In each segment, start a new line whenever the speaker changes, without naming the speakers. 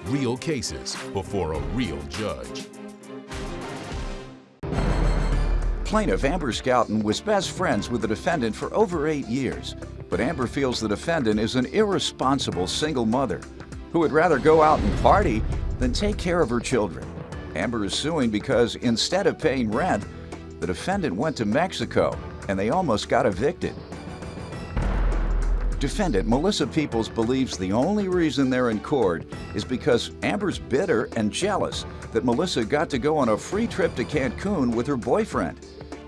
real cases before a real judge.
Plaintiff Amber Scouten was best friends with the defendant for over 8 years, but Amber feels the defendant is an irresponsible single mother who would rather go out and party than take care of her children. Amber is suing because instead of paying rent, the defendant went to Mexico and they almost got evicted. Defendant Melissa Peoples believes the only reason they're in court is because Amber's bitter and jealous that Melissa got to go on a free trip to Cancun with her boyfriend.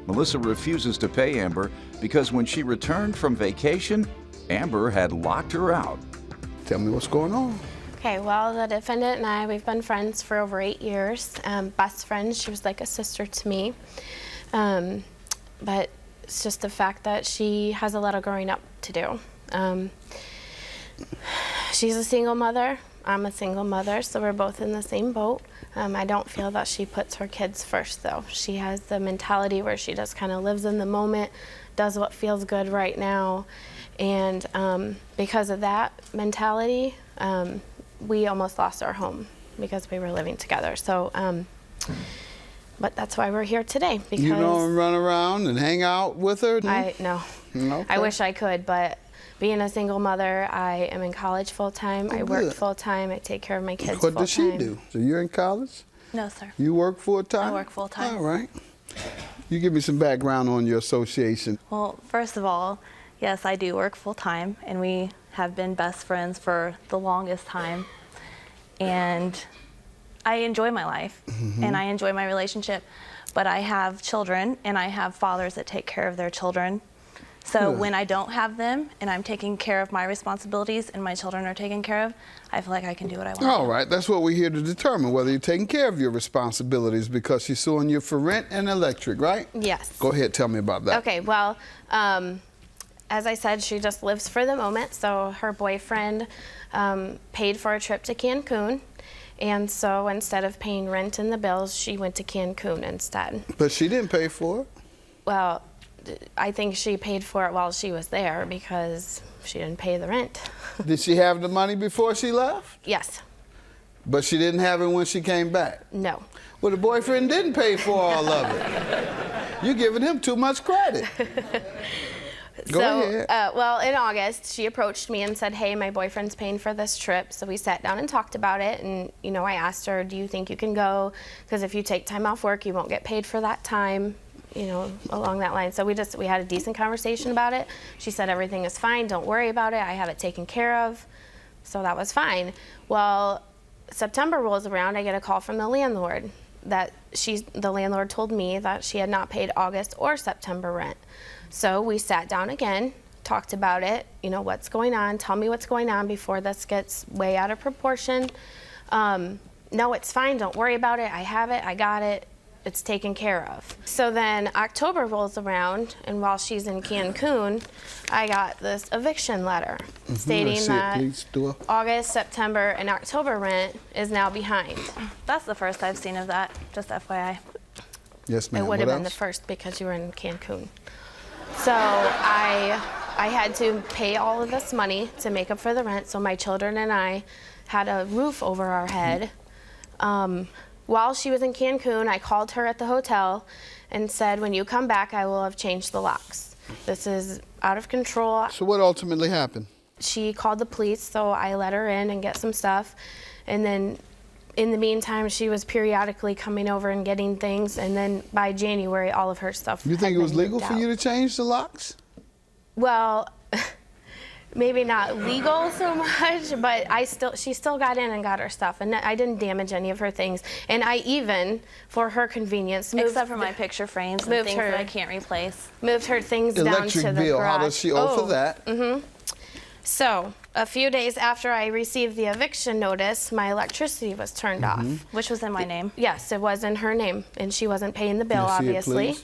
Melissa refuses to pay Amber because when she returned from vacation, Amber had locked her out.
Tell me what's going on.
Okay, well, the defendant and I, we've been friends for over 8 years. Best friends, she was like a sister to me. But it's just the fact that she has a lot of growing up to do. She's a single mother, I'm a single mother, so we're both in the same boat. I don't feel that she puts her kids first, though. She has the mentality where she just kind of lives in the moment, does what feels good right now, and because of that mentality, we almost lost our home because we were living together. So, but that's why we're here today. Because
you don't run around and hang out with her?
No.
Okay.
I wish I could, but being a single mother, I am in college full-time, I work full-time, I take care of my kids full-time.
What does she do? So you're in college?
No, sir.
You work full-time?
I work full-time.
All right. You give me some background on your association.
Well, first of all, yes, I do work full-time, and we have been best friends for the longest time. And I enjoy my life, and I enjoy my relationship, but I have children, and I have fathers that take care of their children. So when I don't have them and I'm taking care of my responsibilities and my children are taken care of, I feel like I can do what I want.
All right, that's what we're here to determine, whether you're taking care of your responsibilities, because she's suing you for rent and electric, right?
Yes.
Go ahead, tell me about that.
Okay, well, as I said, she just lives for the moment. So her boyfriend paid for a trip to Cancun. And so instead of paying rent and the bills, she went to Cancun instead.
But she didn't pay for it?
Well, I think she paid for it while she was there because she didn't pay the rent.
Did she have the money before she left?
Yes.
But she didn't have it when she came back?
No.
Well, the boyfriend didn't pay for all of it. You're giving him too much credit. Go ahead.
Well, in August, she approached me and said, hey, my boyfriend's paying for this trip. So we sat down and talked about it. And, you know, I asked her, do you think you can go? Because if you take time off work, you won't get paid for that time, you know, along that line. So we had a decent conversation about it. She said, everything is fine. Don't worry about it. I have it taken care of. So that was fine. Well, September rolls around. I get a call from the landlord that the landlord told me that she had not paid August or September rent. So we sat down again, talked about it, you know, what's going on, tell me what's going on before this gets way out of proportion. No, it's fine, don't worry about it, I have it, I got it, it's taken care of. So then October rolls around, and while she's in Cancun, I got this eviction letter stating that August, September, and October rent is now behind.
That's the first I've seen of that, just FYI.
Yes, ma'am.
It would have been the first because you were in Cancun. So I had to pay all of this money to make up for the rent, so my children and I had a roof over our head. While she was in Cancun, I called her at the hotel and said, when you come back, I will have changed the locks. This is out of control.
So what ultimately happened?
She called the police, so I let her in and get some stuff. And then in the meantime, she was periodically coming over and getting things, and then by January, all of her stuff
You think it was legal for you to change the locks?
Well, maybe not legal so much, but she still got in and got her stuff, and I didn't damage any of her things. And I even, for her convenience,
except for my picture frames and things that I can't replace.
Moved her things down to the
electric bill,
garage.
how does she owe for that?
So, a few days after I received the eviction notice, my electricity was turned off.
Which was in my name.
Yes, it was in her name, and she wasn't paying the bill, obviously.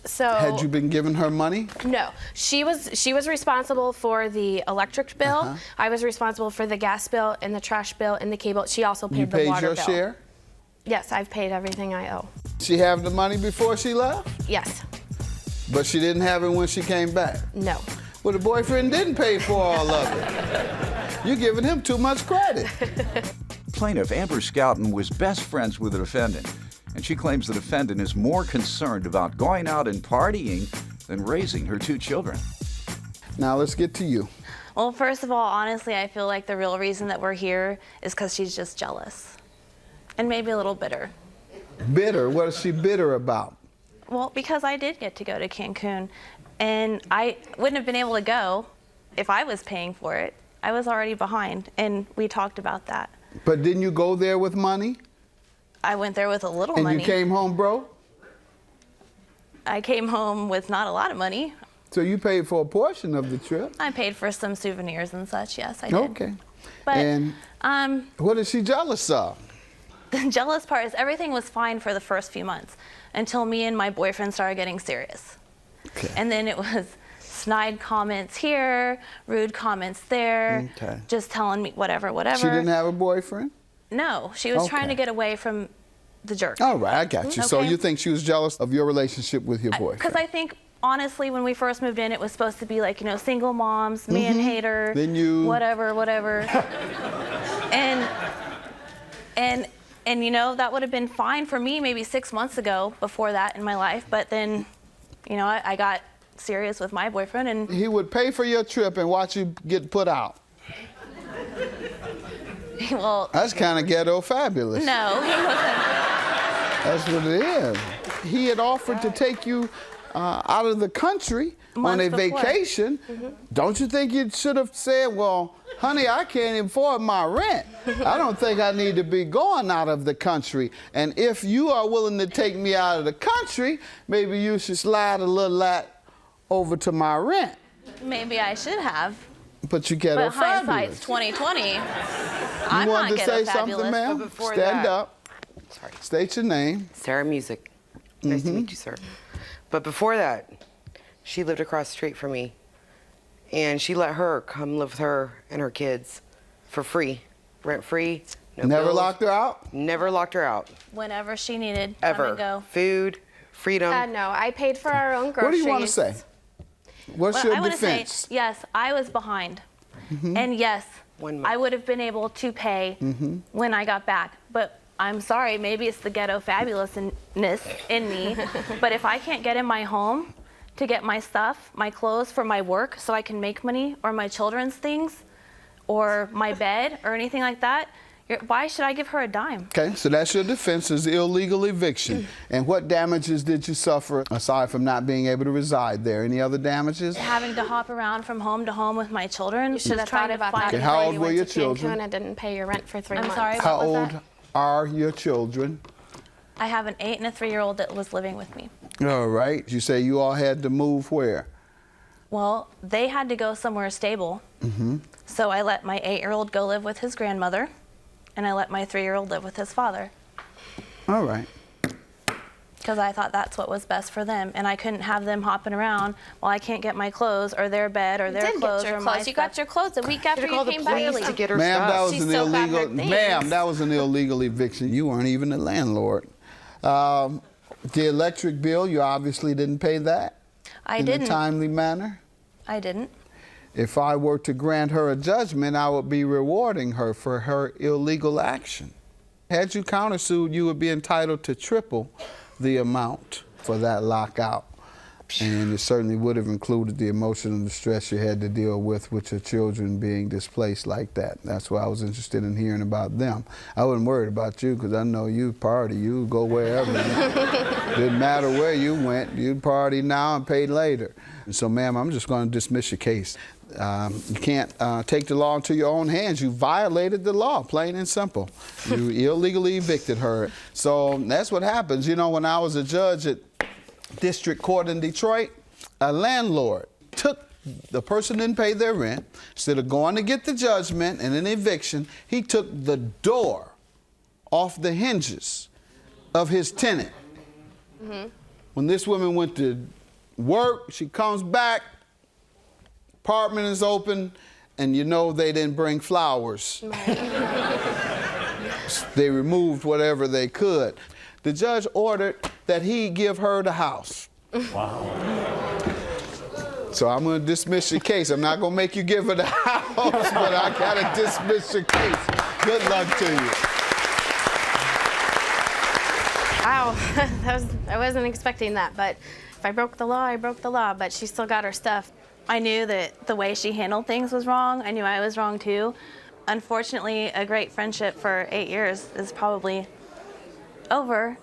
So
had you been giving her money?
No, she was responsible for the electric bill. I was responsible for the gas bill and the trash bill and the cable. She also paid the water bill.
You paid your share?
Yes, I've paid everything I owe.
She have the money before she left?
Yes.
But she didn't have it when she came back?
No.
Well, the boyfriend didn't pay for all of it. You're giving him too much credit.
Plaintiff Amber Scouten was best friends with the defendant, and she claims the defendant is more concerned about going out and partying than raising her 2 children.
Now let's get to you.
Well, first of all, honestly, I feel like the real reason that we're here is because she's just jealous and maybe a little bitter.
Bitter? What is she bitter about?
Well, because I did get to go to Cancun, and I wouldn't have been able to go if I was paying for it. I was already behind, and we talked about that.
But didn't you go there with money?
I went there with a little
And
money.
you came home broke?
I came home with not a lot of money.
So you paid for a portion of the trip?
I paid for some souvenirs and such, yes, I did.
Okay.
But
And what is she jealous of?
the jealous part is everything was fine for the first few months until me and my boyfriend started getting serious.
Okay.
And then it was snide comments here, rude comments there,
Okay.
just telling me whatever.
She didn't have a boyfriend?
No, she was trying to
Okay.
get away from the jerk.
All right, I got you. So
Okay.
you think she was jealous of your relationship with your boyfriend?
Because I think, honestly, when we first moved in, it was supposed to be like, you know, single moms, man hater,
Then you-
whatever. and you know, that would have been fine for me maybe 6 months ago before that in my life. But then, you know, I got serious with my boyfriend, and
He would pay for your trip and watch you get put out.
well,
That's kind of ghetto fabulous.
no, he wasn't.
That's what it is. He had offered to take you out of the country on
Months
a
before.
vacation. Don't you think you should have said, well, honey, I can't afford my rent. I don't think I need to be going out of the country. And if you are willing to take me out of the country, maybe you should slide a little lat over to my rent.
Maybe I should have.
But you ghetto
But hindsight's
fabulous.
2020.
You
I'm
wanted
not
to
ghetto
say
fabulous.
something, ma'am?
But before
Stand
that-
up.
Sorry.
State your name.
Sarah Music. Nice to meet you, sir. But before that, she lived across the street from me. And she let her come live with her and her kids for free, rent free. No
Never
bills.
locked her out?
Never locked her out.
Whenever she needed,
Ever.
come and go.
Food, freedom.
No, I paid for our own
What
groceries.
do you want to say? What's
Well,
your
I want to say,
defense?
yes, I was behind. And yes,
1 month.
I would have been able to pay when I got back. But I'm sorry, maybe it's the ghetto fabulousness in me. But if I can't get in my home to get my stuff, my clothes for my work so I can make money, or my children's things, or my bed, or anything like that, why should I give her a dime?
Okay, so that's your defense, is illegal eviction. And what damages did you suffer aside from not being able to reside there? Any other damages?
Having to hop around from home to home with my children.
You should have
trying
thought
to
about
find
that
Okay, how
before
old
you
were
went
your
to
children?
Cancun and didn't pay your rent for 3
I'm
months.
sorry,
How
what was
old
that?
are your children?
I have an 8 and a 3-year-old that was living with me.
All right. You say you all had to move where?
Well, they had to go somewhere stable. So I let my 8-year-old go live with his grandmother, and I let my 3-year-old live with his father,
All right.
because I thought that's what was best for them. And I couldn't have them hopping around while I can't get my clothes or their bed or
You
their
did
clothes
get your
or my
clothes. You got
stuff.
your clothes a week after
Should have
you
called the
came back.
police to get her
Ma'am, that
stuff.
was
She
an
still got her
illegal.
things.
Ma'am, that was an illegal eviction. You weren't even the landlord. The electric bill, you obviously didn't pay that
I
in
didn't.
a timely manner.
I didn't.
If I were to grant her a judgment, I would be rewarding her for her illegal action. Had you countersued, you would be entitled to triple the amount for that lockout. And it certainly would have included the emotional distress you had to deal with your children being displaced like that. That's why I was interested in hearing about them. I wasn't worried about you because I know you party, you go wherever. Didn't matter where you went, you'd party now and pay later. And so, ma'am, I'm just going to dismiss your case. You can't take the law into your own hands. You violated the law, plain and simple. You illegally evicted her. So that's what happens. You know, when I was a judge at district court in Detroit, a landlord took the person didn't pay their rent. Instead of going to get the judgment and an eviction, he took the door off the hinges of his tenant. When this woman went to work, she comes back, apartment is open, and you know they didn't bring flowers. They removed whatever they could. The judge ordered that he give her the house. Wow. So I'm going to dismiss your case. I'm not going to make you give her the house. hopes, but I gotta dismiss your case. Good luck to you.
Wow, I wasn't expecting that, but if I broke the law, I broke the law, but she still got her stuff.
I knew that the way she handled things was wrong. I knew I was wrong too. Unfortunately, a great friendship for 8 years is probably over.